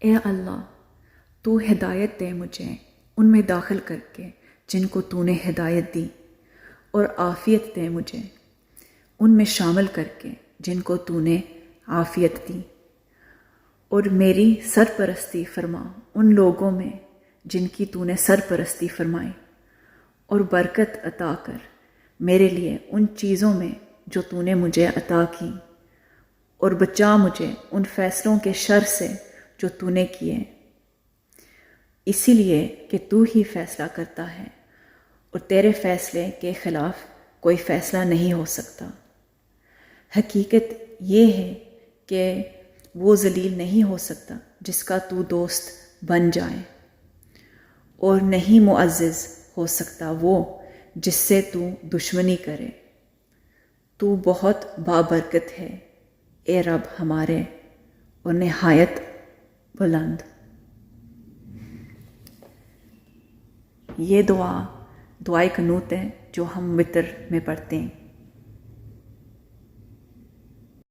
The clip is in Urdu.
اے اللہ، تو ہدایت دے مجھے ان میں داخل کر کے جن کو تو نے ہدایت دی، اور عافیت دے مجھے ان میں شامل کر کے جن کو تو نے عافیت دی، اور میری سرپرستی فرما ان لوگوں میں جن کی تو نے سرپرستی فرمائی، اور برکت عطا کر میرے لیے ان چیزوں میں جو تو نے مجھے عطا کی، اور بچا مجھے ان فیصلوں کے شر سے جو تو نے کیے، اسی لیے کہ تو ہی فیصلہ کرتا ہے اور تیرے فیصلے کے خلاف کوئی فیصلہ نہیں ہو سکتا۔ حقیقت یہ ہے کہ وہ ذلیل نہیں ہو سکتا جس کا تو دوست بن جائے، اور نہیں معزز ہو سکتا وہ جس سے تو دشمنی کرے۔ تو بہت بابرکت ہے اے رب ہمارے، اور نہایت بلند۔ یہ دعائے قنوت ہے جو ہم وتر میں پڑھتے ہیں۔